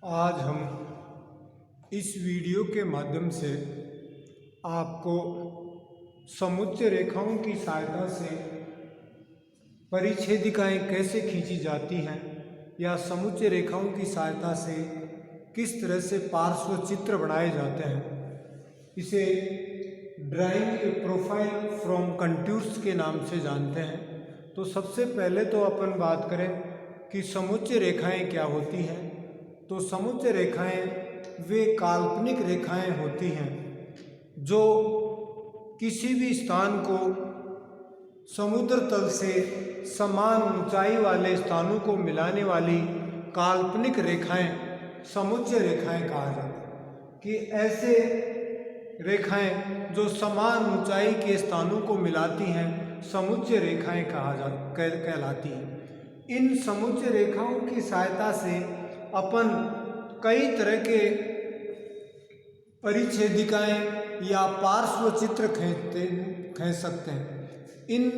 आज हम इस वीडियो के माध्यम से आपको समुच्चय रेखाओं की सहायता से परिच्छेदिकाएं कैसे खींची जाती हैं या समुच्चय रेखाओं की सहायता से किस तरह से पार्श्व चित्र बनाए जाते हैं, इसे drawing A profile from contours के नाम से जानते हैं। तो सबसे पहले तो अपन बात करें कि समुच्चय रेखाएं क्या होती हैं। तो समुच्चय रेखाएं वे काल्पनिक रेखाएं होती हैं जो किसी भी स्थान को समुद्र तल से समान ऊंचाई वाले स्थानों को मिलाने वाली काल्पनिक रेखाएं समुच्चय रेखाएं कहा जाता है। कि ऐसे रेखाएं जो समान ऊंचाई के स्थानों को मिलाती हैं समुच्चय रेखाएं कहलाती हैं। इन समुच्चय रेखाओं की सहायता से अपन कई तरह के परिच्छेदिकाएं या पार्श्व चित्र खींच सकते हैं। इन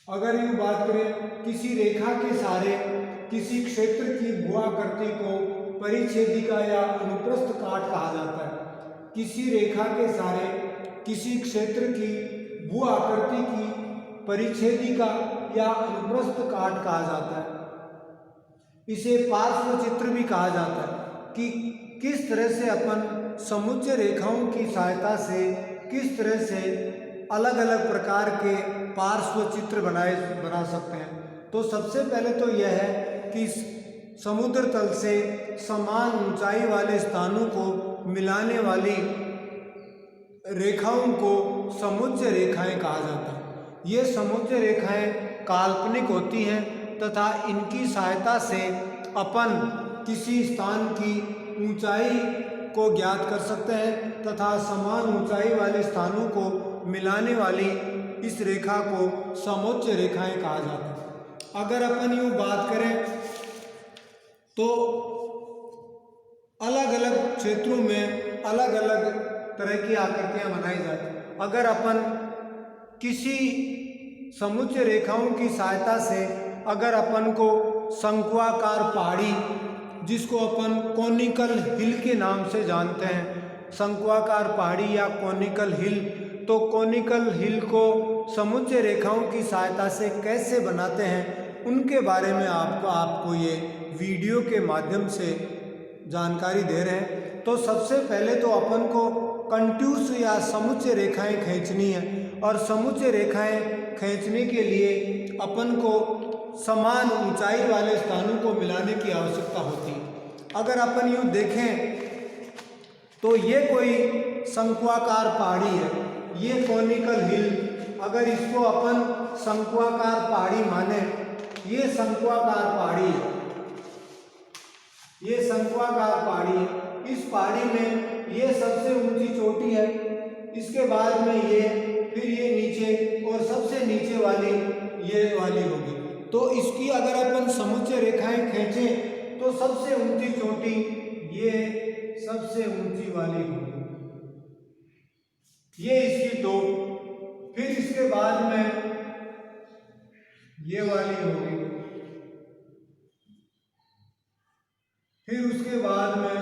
अगर यूँ बात करें किसी रेखा के सहारे किसी क्षेत्र की भूआकृति को परिच्छेदिका या अनुप्रस्थ काट कहा जाता है। किसी रेखा के सहारे किसी क्षेत्र की भूआकृति की परिच्छेदिका या अनुप्रस्थ काट कहा जाता है। इसे पार्श्व चित्र भी कहा जाता है कि किस तरह से अपन समुच्चय रेखाओं की सहायता से किस तरह से अलग अलग प्रकार के पार्श्व चित्र बना सकते हैं। तो सबसे पहले तो यह है कि समुद्र तल से समान ऊंचाई वाले स्थानों को मिलाने वाली रेखाओं को समुच्चय रेखाएं कहा जाता है। ये समुच्चय रेखाएं काल्पनिक होती हैं तथा इनकी सहायता से अपन किसी स्थान की ऊंचाई को ज्ञात कर सकते हैं तथा समान ऊंचाई वाले स्थानों को मिलाने वाली इस रेखा को समुच्चय रेखाएं कहा जाता है। अगर अपन यूँ बात करें तो अलग अलग क्षेत्रों में अलग अलग तरह की आकृतियां बनाई जाती। अगर अपन किसी समुच्चय रेखाओं की सहायता से अगर अपन को शंक्वाकार पहाड़ी, जिसको अपन कोनिकल हिल के नाम से जानते हैं, शंक्वाकार पहाड़ी या कोनिकल हिल, तो कोनिकल हिल को समुच्चय रेखाओं की सहायता से कैसे बनाते हैं उनके बारे में आपको ये वीडियो के माध्यम से जानकारी दे रहे हैं। तो सबसे पहले तो अपन को कंटूर्स या समुच्चय रेखाएं खींचनी है और समुच्चय रेखाएं खींचने के लिए अपन को समान ऊंचाई वाले स्थानों को मिलाने की आवश्यकता होती है। अगर अपन यूँ देखें तो ये कोई शंक्वाकार पहाड़ी है, ये कोनिकल हिल, अगर इसको अपन शंक्वाकार पहाड़ी माने, ये शंक्वाकार पहाड़ी है, ये शंक्वाकार पहाड़ी है। इस पहाड़ी में ये सबसे ऊंची चोटी है, इसके बाद में ये, फिर ये नीचे और सबसे नीचे वाली ये वाली होगी। तो इसकी अगर अपन समुच्चय रेखाएं खींचें तो सबसे ऊंची चोटी ये सबसे ऊंची वाली होगी, ये इसकी टोप, फिर इसके बाद में ये वाली होगी, फिर उसके बाद में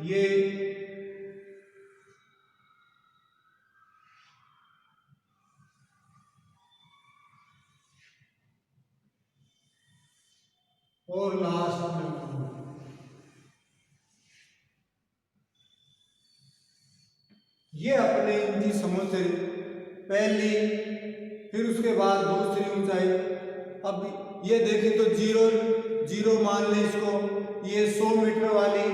ये, और लास्ट में ये अपने इनकी समुच्चय पहली, फिर उसके बाद दूसरी ऊंचाई। अब ये देखें तो जीरो मान लें इसको, ये 100 मीटर वाली,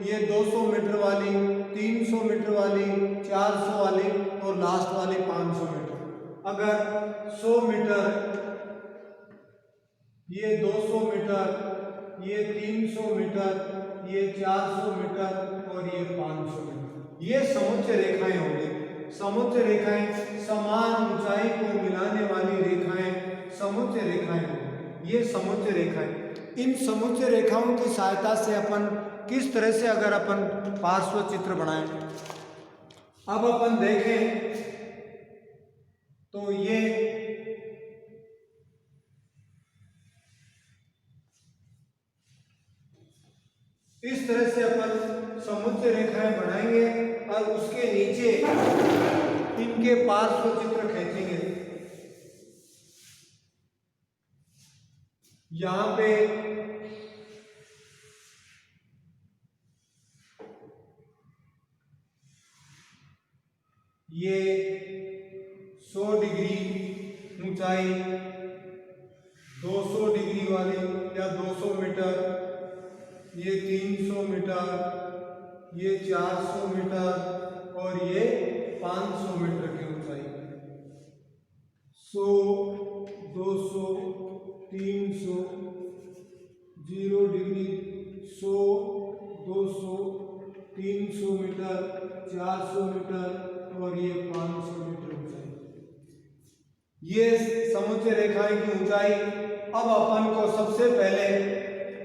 ये 200 मीटर वाली, 300 मीटर वाली, 400 वाली और लास्ट वाली 500 मीटर। अगर 100 मीटर, ये 200 मीटर, ये 300 मीटर, ये 400 मीटर और ये 500 मीटर, ये समुच्चय रेखाएं होंगी। समुच्चय रेखाएं समान ऊंचाई को मिलाने वाली रेखाएं समुच्चय रेखाएं होंगी। ये समुच्चय रेखाएं, इन समुच्चय रेखाओं की सहायता से अपन किस तरह से अगर अपन पार्श्व चित्र बनाएं, अब अपन देखें तो इस तरह से अपन समुच्चय रेखाएं बनाएंगे और उसके नीचे इनके पार्श्व चित्र खींचेंगे। यहां पे ये 100 डिग्री ऊंचाई, 200 डिग्री वाली या 200 मीटर, ये 300 मीटर, ये 400 मीटर और ये 500 मीटर की ऊंचाई। 100, 200, 300, 0 डिग्री, 100, 200, 300 मीटर, 400 मीटर और ये 500 मीटर ऊंचाई। ये समुच्चय रेखाएं की ऊंचाई। अब अपन को सबसे पहले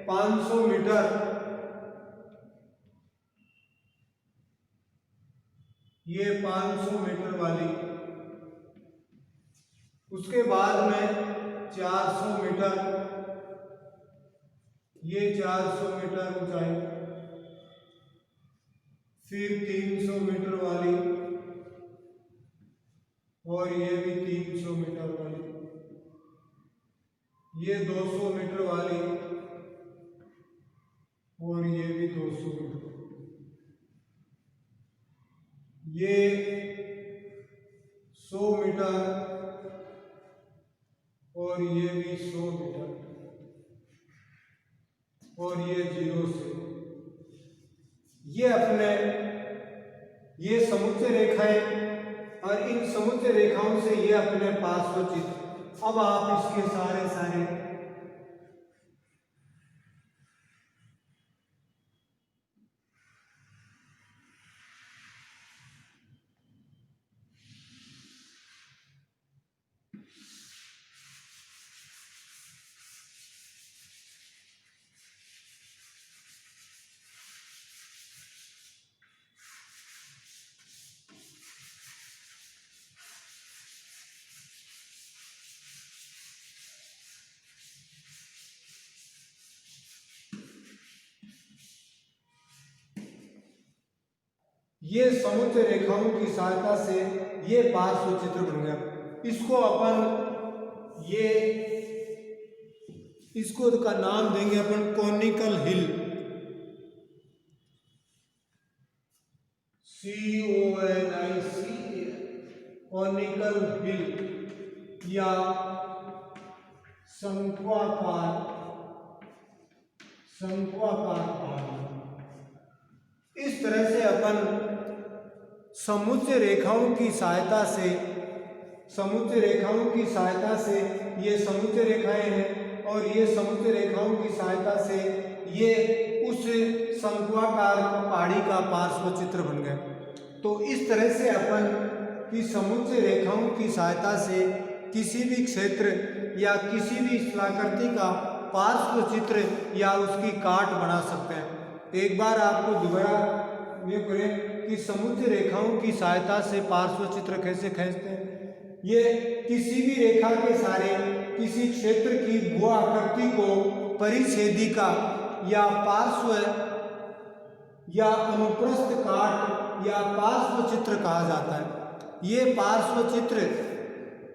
500 मीटर, ये 500 मीटर वाली, उसके बाद में 400 मीटर, ये 400 मीटर ऊंचाई, फिर 300 मीटर वाली और ये भी 300 मीटर वाली, ये 200 मीटर वाली और ये भी 200 मीटर, ये 100 मीटर और ये भी 100 मीटर और ये 0 से। ये अपने ये समुच्चय रेखाएं और इन समुच्चय रेखाओं से ये अपने पार्श्व चित्र। अब आप इसके सारे ये समुच्चय रेखाओं की सहायता से ये पार्श्व चित्र बन गया। इसको अपन इसको का नाम देंगे अपन कॉनिकल हिल, CONICAL, कॉनिकल हिल या शंक्वाकार पहाड़। इस तरह से अपन समुच्चय रेखाओं की सहायता से ये समुच्चय रेखाएं हैं और ये समुच्चय रेखाओं की सहायता से ये उस शंक्वाकार पहाड़ी का पार्श्व चित्र बन गए। तो इस तरह से अपन की समुच्चय रेखाओं की सहायता से किसी भी क्षेत्र या किसी भी स्थलाकृति का पार्श्व चित्र या उसकी काट बना सकते हैं। एक बार आपको दोबारा ये करें कि समुच्चय रेखाओं की सहायता से पार्श्व चित्र कैसे खींचते हैं। ये किसी भी रेखा के सारे किसी क्षेत्र की भू आकृति को परिच्छेदिका या पार्श्व या अनुप्रस्थ काट या पार्श्व चित्र कहा जाता है। ये पार्श्व चित्र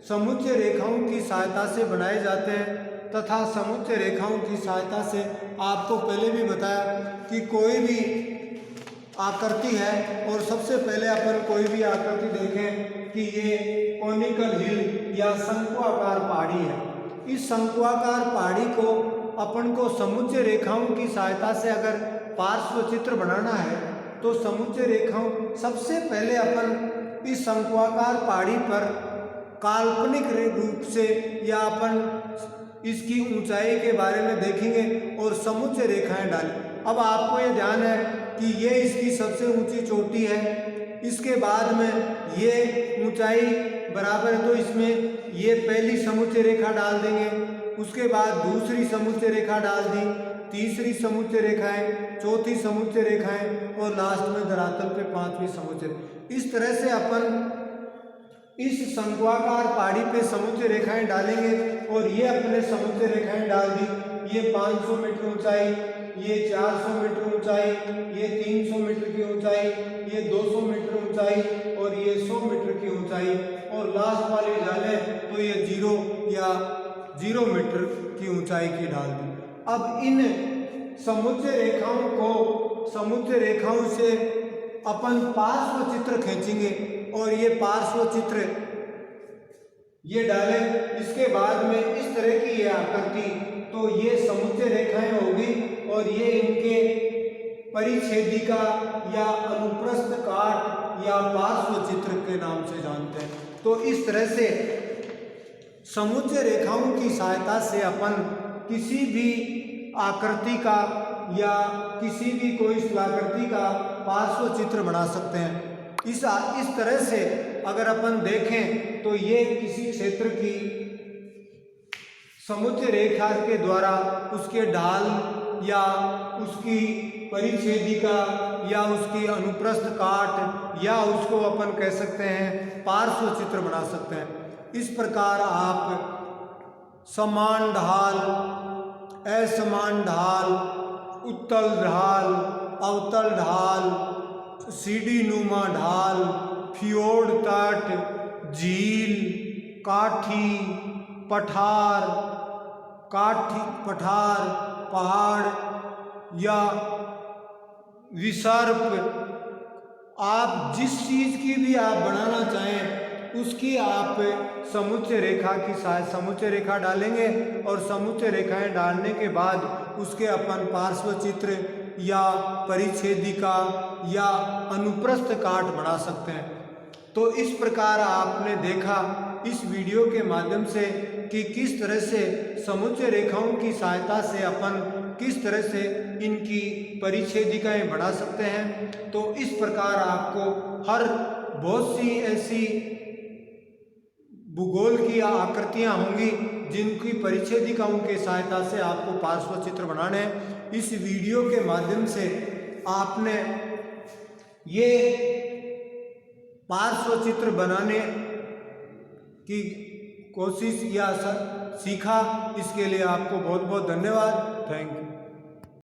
समुच्चय रेखाओं की सहायता से बनाए जाते हैं तथा समुच्चय रेखाओं की सहायता से आपको पहले भी बताया कि कोई भी आकृति है और सबसे पहले अपन कोई भी आकृति देखें कि ये कॉनिकल हिल या शंक्वाकार पहाड़ी है। इस शंक्वाकार पहाड़ी को अपन को समुच्चय रेखाओं की सहायता से अगर पार्श्व चित्र बनाना है तो समुच्चय रेखाओं सबसे पहले अपन इस शंक्वाकार पहाड़ी पर काल्पनिक रूप से या अपन इसकी ऊंचाई के बारे में देखेंगे और समुच्चय रेखाएं डालें। अब आपको ये ध्यान है कि ये इसकी सबसे ऊंची चोटी है, इसके बाद में ये ऊंचाई बराबर है तो इसमें ये पहली समुच्चय रेखा डाल देंगे, उसके बाद दूसरी समुच्चय रेखा डाल दी, तीसरी समुच्चय रेखाएं, चौथी समुच्चय रेखाएं और लास्ट में धरातल पे पांचवी समुच्चय। इस तरह से अपन इस शंक्वाकार पहाड़ी पे समुच्चय रेखाएं डालेंगे और ये अपने समुच्चय रेखाएं डाल दी। ये 500 मीटर ऊंचाई, ये 400 मीटर ऊंचाई, ये 300 मीटर की ऊंचाई, ये 200 मीटर ऊंचाई और ये 100 मीटर की ऊंचाई, और लास्ट वाली डालें तो ये 0 मीटर की ऊंचाई की डाल दी। अब इन समुच्चय रेखाओं से अपन पार्श्व चित्र खींचेंगे और ये पार्श्व चित्र ये डालें। इसके बाद में इस तरह की ये आकृति, तो ये समुच्चय रेखाएं होगी और ये इनके परिच्छेदिका या अनुप्रस्थ काट या पार्श्व चित्र के नाम से जानते हैं। तो इस तरह से समुच्चय रेखाओं की सहायता से अपन किसी भी आकृति का या किसी भी कोई स्थलाकृति का पार्श्व चित्र बना सकते हैं। इस तरह से अगर अपन देखें तो ये किसी क्षेत्र की समुच्चय रेखा के द्वारा उसके ढाल या उसकी परिच्छेदिका या उसकी अनुप्रस्थ काट या उसको अपन कह सकते हैं पार्श्व चित्र बना सकते हैं। इस प्रकार आप समान ढाल, असमान ढाल, उत्तल ढाल, अवतल ढाल, सीढ़ी नुमा ढाल, फियोर्ड तट, झील, काठी, पठार, पहाड़ या विसर्प, आप जिस चीज की भी आप बनाना चाहें उसकी आप समुच्चय रेखा डालेंगे और समुच्चय रेखाएं डालने के बाद उसके अपन पार्श्व चित्र या परिच्छेदिका या अनुप्रस्थ काट बना सकते हैं। तो इस प्रकार आपने देखा इस वीडियो के माध्यम से कि किस तरह से समुच्चय रेखाओं की सहायता से अपन किस तरह से इनकी परिच्छेदिकाएं बढ़ा सकते हैं। तो इस प्रकार आपको हर बहुत सी ऐसी भूगोल की आकृतियां होंगी जिनकी परिच्छेदिकाओं के सहायता से आपको पार्श्व चित्र बनाने हैं। इस वीडियो के माध्यम से आपने ये पार्श्व चित्र बनाने की कोशिश या सीखा, इसके लिए आपको बहुत बहुत धन्यवाद। Thank you.